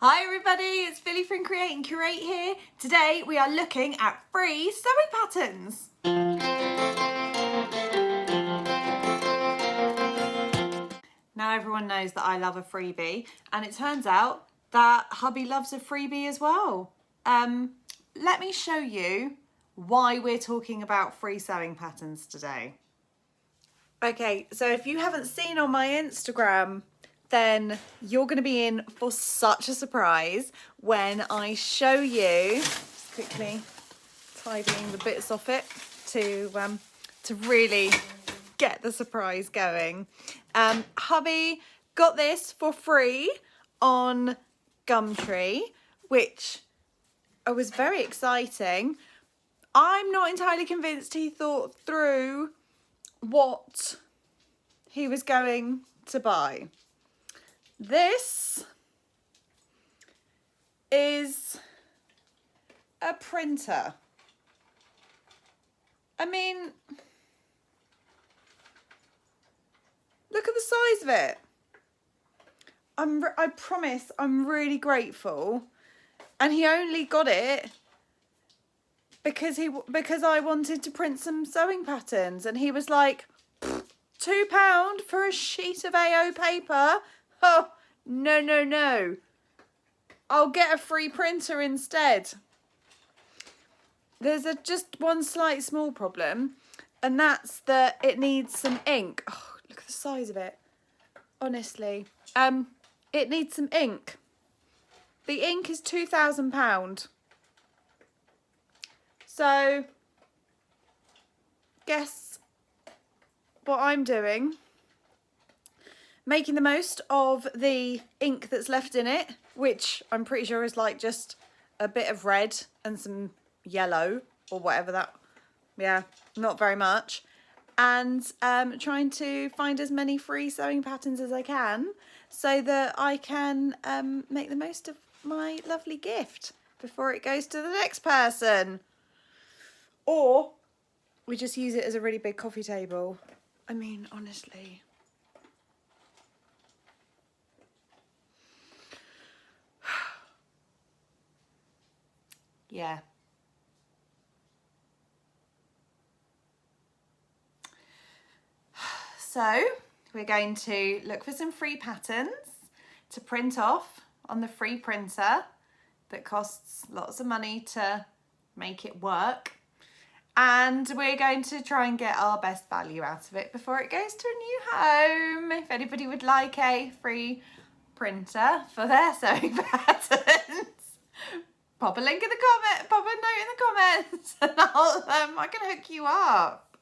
Hi everybody, it's Phili from Create and Curate here. Today we are looking at free sewing patterns. Now everyone knows that I love a freebie, and it turns out that hubby loves a freebie as well. Let me show you why we're talking about free sewing patterns today. Okay, so if you haven't seen on my Instagram, then you're going to be in for such a surprise when I show you, just quickly tidying the bits off it to really get the surprise going. Hubby got this for free on Gumtree, which was very exciting. I'm not entirely convinced he thought through what he was going to buy. This is a printer. I mean, look at the size of it. I promise I'm really grateful. And he only got it because I wanted to print some sewing patterns, and he was like, £2 for a sheet of AO paper? Oh, no. I'll get a free printer instead. There's just one slight small problem, and that's that it needs some ink. Oh, look at the size of it. Honestly. It needs some ink. The ink is £2,000. So, guess what I'm doing? Making the most of the ink that's left in it, which I'm pretty sure is like just a bit of red and some yellow or whatever that, yeah, not very much. And trying to find as many free sewing patterns as I can so that I can make the most of my lovely gift before it goes to the next person. Or we just use it as a really big coffee table. I mean, honestly. Yeah. So we're going to look for some free patterns to print off on the free printer that costs lots of money to make it work. And we're going to try and get our best value out of it before it goes to a new home. If anybody would like a free printer for their sewing patterns, pop a link in the comment, pop a note in the comments, and I can hook you up.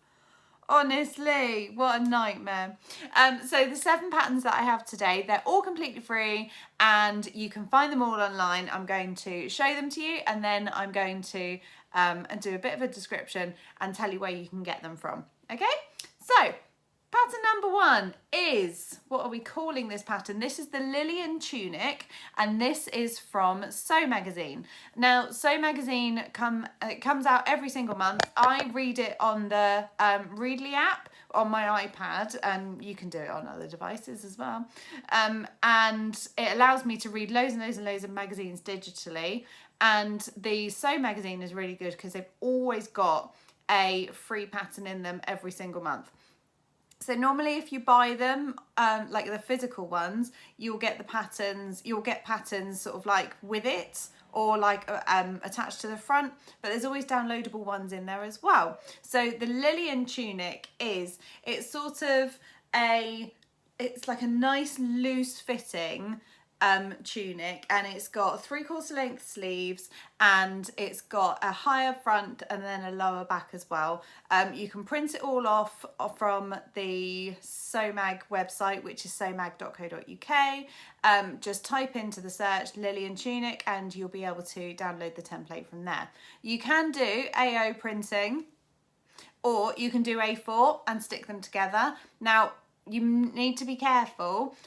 Honestly, what a nightmare. So the 7 patterns that I have today, they're all completely free and you can find them all online. I'm going to show them to you, and then I'm going to do a bit of a description and tell you where you can get them from. Okay, so pattern number 1 is, what are we calling this pattern? This is the Lillian Tunic, and this is from Sew Magazine. Now, Sew Magazine comes out every single month. I read it on the Readly app on my iPad, and you can do it on other devices as well. And it allows me to read loads and loads and loads of magazines digitally. And the Sew Magazine is really good because they've always got a free pattern in them every single month. So normally if you buy them, like the physical ones, you'll get patterns sort of like with it or like attached to the front, but there's always downloadable ones in there as well. So the Lillian Tunic it's like a nice loose fitting tunic, and it's got 3/4 length sleeves, and it's got a higher front and then a lower back as well. You can print it all off from the SewMag website, which is sewmag.co.uk. Just type into the search Lillian Tunic and you'll be able to download the template from there. You can do AO printing, or you can do A4 and stick them together. Now, you need to be careful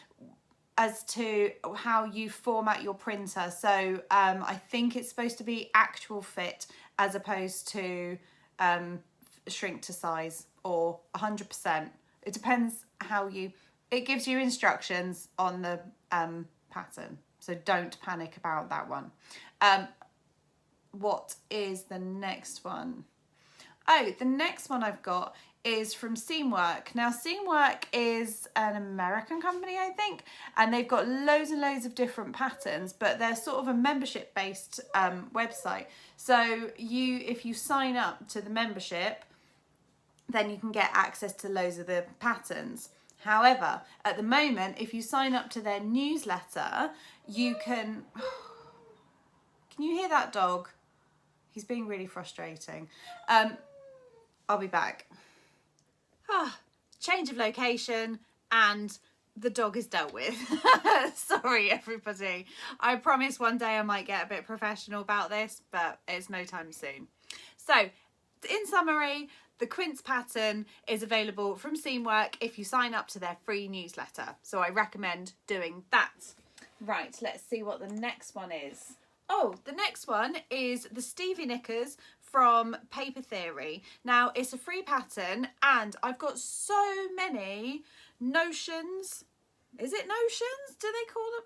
as to how you format your printer. So I think it's supposed to be actual fit as opposed to shrink to size or 100%. It depends how it gives you instructions on the pattern. So don't panic about that one. What is the next one? Oh, the next one I've got is from Seamwork. Now, Seamwork is an American company, I think, and they've got loads and loads of different patterns, but they're sort of a membership-based website. So if you sign up to the membership, then you can get access to loads of the patterns. However, at the moment, if you sign up to their newsletter, you can... Can you hear that dog? He's being really frustrating. I'll be back. Change of location and the dog is dealt with. Sorry, everybody. I promise one day I might get a bit professional about this, but it's no time soon. So, in summary, the Quince pattern is available from Seamwork if you sign up to their free newsletter. So I recommend doing that. Right, let's see what the next one is. Oh, the next one is the Stevie Knickers from Paper Theory. Now, it's a free pattern and I've got so many notions. Is it notions? Do they call them?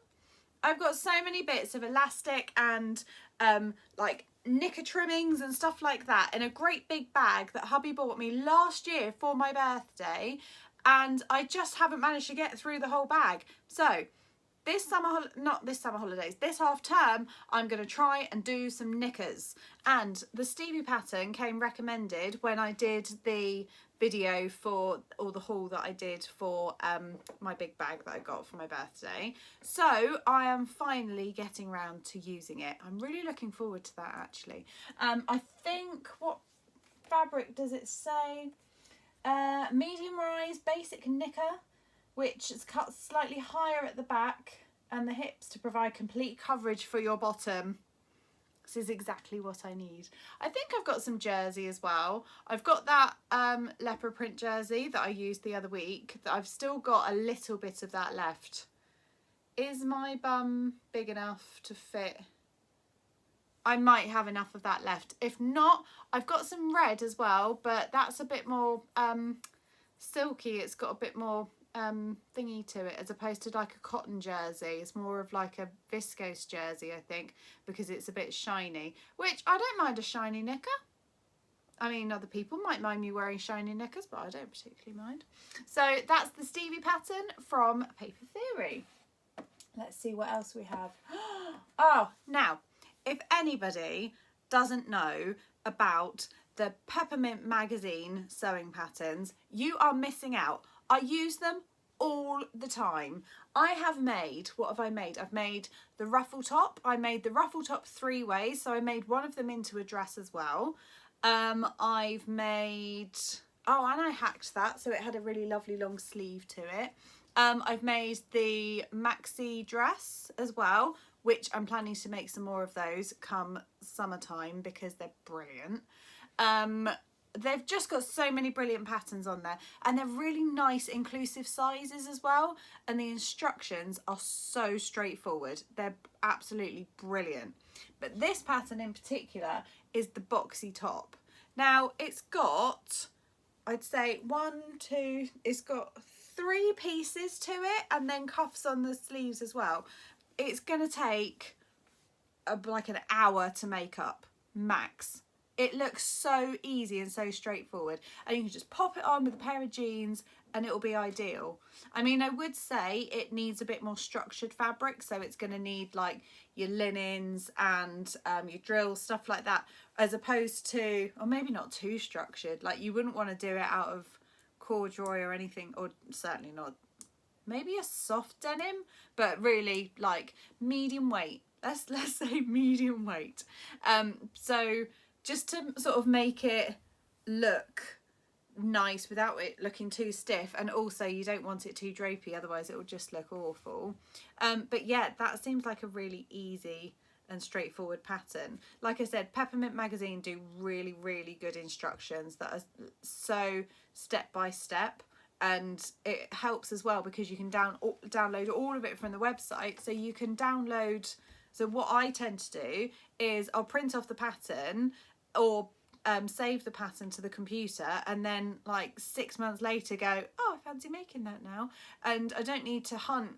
I've got so many bits of elastic and like knicker trimmings and stuff like that in a great big bag that hubby bought me last year for my birthday, and I just haven't managed to get through the whole bag. So this half term, I'm going to try and do some knickers. And the Stevie pattern came recommended when I did the video for, or the haul that I did for my big bag that I got for my birthday. So I am finally getting around to using it. I'm really looking forward to that, actually. I think, what fabric does it say? Medium rise basic knicker, which is cut slightly higher at the back and the hips to provide complete coverage for your bottom. This is exactly what I need. I think I've got some jersey as well. I've got that leopard print jersey that I used the other week, that I've still got a little bit of that left. Is my bum big enough to fit? I might have enough of that left. If not, I've got some red as well, but that's a bit more silky. It's got a bit more thingy to it, as opposed to like a cotton jersey. It's more of like a viscose jersey, I think, because it's a bit shiny, which I don't mind a shiny knicker. I mean, other people might mind me wearing shiny knickers, but I don't particularly mind. So that's the Stevie pattern from Paper Theory. Let's see what else we have. Oh, now, if anybody doesn't know about the Peppermint magazine sewing patterns, you are missing out. I use them all the time. I have made, what have I made? I've made the ruffle top. I made the ruffle top 3 ways, so I made one of them into a dress as well. I've made, oh, and I hacked that, so it had a really lovely long sleeve to it. I've made the maxi dress as well, which I'm planning to make some more of those come summertime because they're brilliant. They've just got so many brilliant patterns on there, and they're really nice inclusive sizes as well, and the instructions are so straightforward. They're absolutely brilliant. But this pattern in particular is the boxy top. Now it's got, I'd say it's got 3 pieces to it, and then cuffs on the sleeves as well. It's gonna take like an hour to make up, max. It looks so easy and so straightforward, and you can just pop it on with a pair of jeans and it'll be ideal. I mean, I would say it needs a bit more structured fabric, so it's going to need like your linens and your drills, stuff like that, as opposed to, or maybe not too structured, like you wouldn't want to do it out of corduroy or anything, or certainly not, maybe a soft denim, but really like medium weight. Let's say medium weight. So just to sort of make it look nice without it looking too stiff, and also you don't want it too drapey, otherwise it will just look awful. But yeah, that seems like a really easy and straightforward pattern. Like I said, Peppermint magazine do really, really good instructions that are so step by step, and it helps as well because you can download all of it from the website. So you can download, so what I tend to do is I'll print off the pattern or save the pattern to the computer, and then like 6 months later go, oh, I fancy making that now, and I don't need to hunt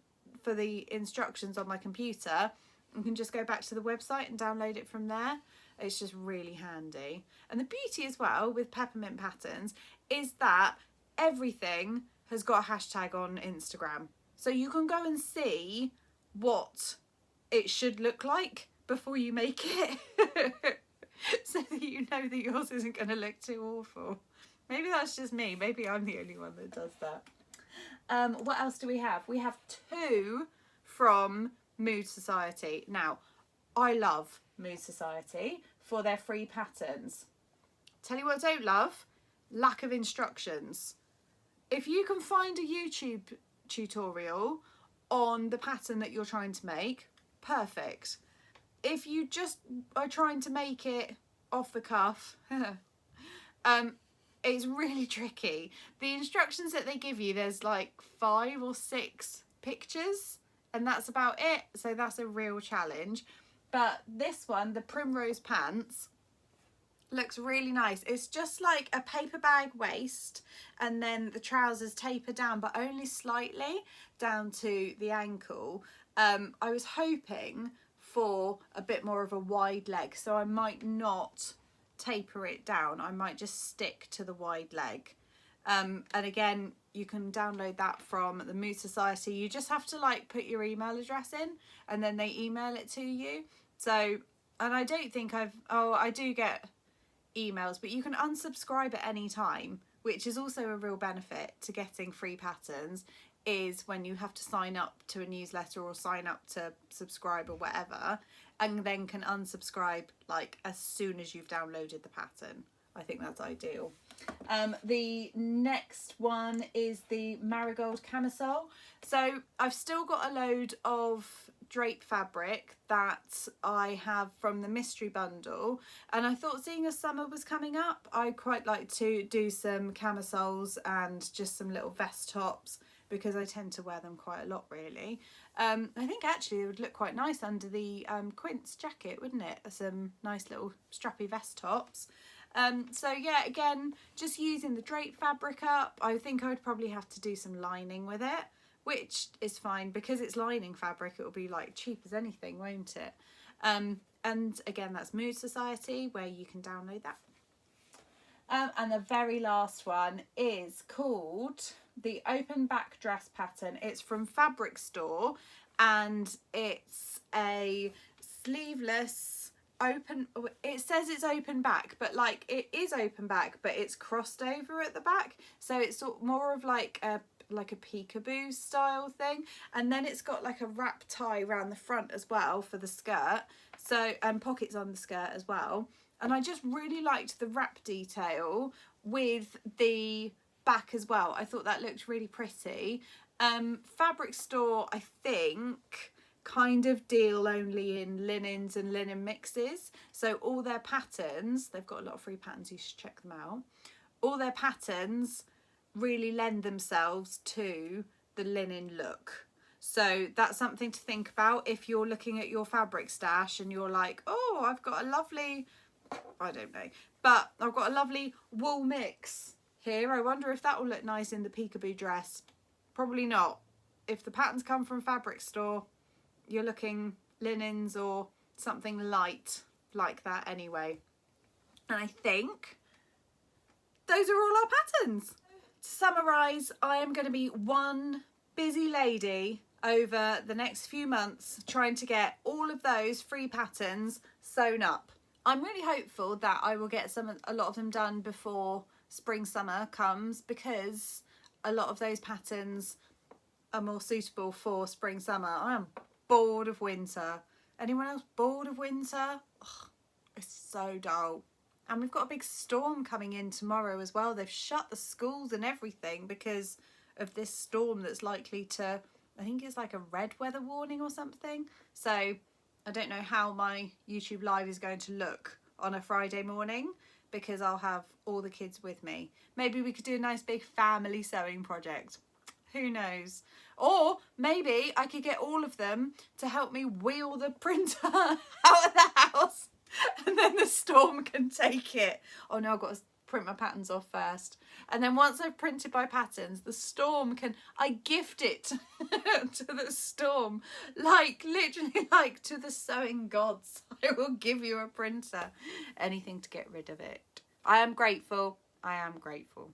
for the instructions on my computer, I can just go back to the website and download it from there. It's just really handy. And the beauty as well with Peppermint patterns is that everything has got a hashtag on Instagram. So you can go and see what it should look like before you make it. So that you know that yours isn't going to look too awful. Maybe that's just me. Maybe I'm the only one that does that. What else do we have? We have 2 from Mood Society. Now, I love Mood Society for their free patterns. Tell you what I don't love, lack of instructions. If you can find a YouTube tutorial on the pattern that you're trying to make, perfect. If you just are trying to make it off the cuff, it's really tricky. The instructions that they give you, there's like 5 or 6 pictures and that's about it. So that's a real challenge. But this one, the Primrose Pants, looks really nice. It's just like a paper bag waist and then the trousers taper down, but only slightly down to the ankle. I was hoping for a bit more of a wide leg, so I might not taper it down. I might just stick to the wide leg. And again, you can download that from the Mood Society. You just have to like put your email address in and then they email it to you. So, and I don't think I do get emails, but you can unsubscribe at any time, which is also a real benefit to getting free patterns, is when you have to sign up to a newsletter or sign up to subscribe or whatever, and then can unsubscribe like as soon as you've downloaded the pattern. I think that's ideal. The next one is the Marigold Camisole. So I've still got a load of drape fabric that I have from the mystery bundle, and I thought, seeing as summer was coming up, I'd quite like to do some camisoles and just some little vest tops, because I tend to wear them quite a lot really. I think actually it would look quite nice under the Quince jacket, wouldn't it? Some nice little strappy vest tops. So yeah, again, just using the drape fabric up. I think I would probably have to do some lining with it, which is fine because it's lining fabric. It will be like cheap as anything, won't it? And again, that's Mood Society, where you can download that. And the very last one is called the Open Back Dress Pattern. It's from Fabric Store, and it's a sleeveless open, it says it's open back, but like it is open back, but it's crossed over at the back, so it's sort of more of like a peekaboo style thing, and then it's got like a wrap tie around the front as well for the skirt, so, and pockets on the skirt as well. And I just really liked the wrap detail with the back as well. I thought that looked really pretty. Fabric Store, I think, kind of deal only in linens and linen mixes, so all their patterns, they've got a lot of free patterns, you should check them out. All their patterns really lend themselves to the linen look, so that's something to think about if you're looking at your fabric stash and you're like, oh, I've got a lovely, I don't know, but I've got a lovely wool mix here, I wonder if that will look nice in the peekaboo dress. Probably not. If the patterns come from Fabric Store, you're looking linens or something light like that anyway. And I think those are all our patterns. To summarise, I am going to be one busy lady over the next few months trying to get all of those free patterns sewn up. I'm really hopeful that I will get a lot of them done before spring summer comes, because a lot of those patterns are more suitable for spring summer. I am bored of winter. Anyone else bored of winter? Ugh, it's so dull. And we've got a big storm coming in tomorrow as well. They've shut the schools and everything because of this storm that's likely to, I think it's like a red weather warning or something. So I don't know how my YouTube live is going to look on a Friday morning, because I'll have all the kids with me. Maybe we could do a nice big family sewing project. Who knows? Or maybe I could get all of them to help me wheel the printer out of the house, and then the storm can take it. Oh no, I've got to print my patterns off first. And then once I've printed my patterns, the storm I gift it to the storm, like literally like to the sewing gods. I will give you a printer, anything to get rid of it. I am grateful. I am grateful.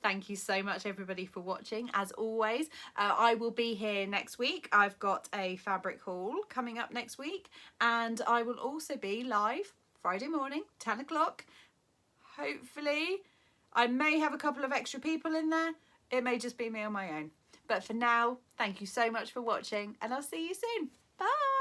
Thank you so much everybody for watching. As always, I will be here next week. I've got a fabric haul coming up next week, and I will also be live Friday morning 10 o'clock. Hopefully I may have a couple of extra people in there. It may just be me on my own, but for now, thank you so much for watching, and I'll see you soon. Bye.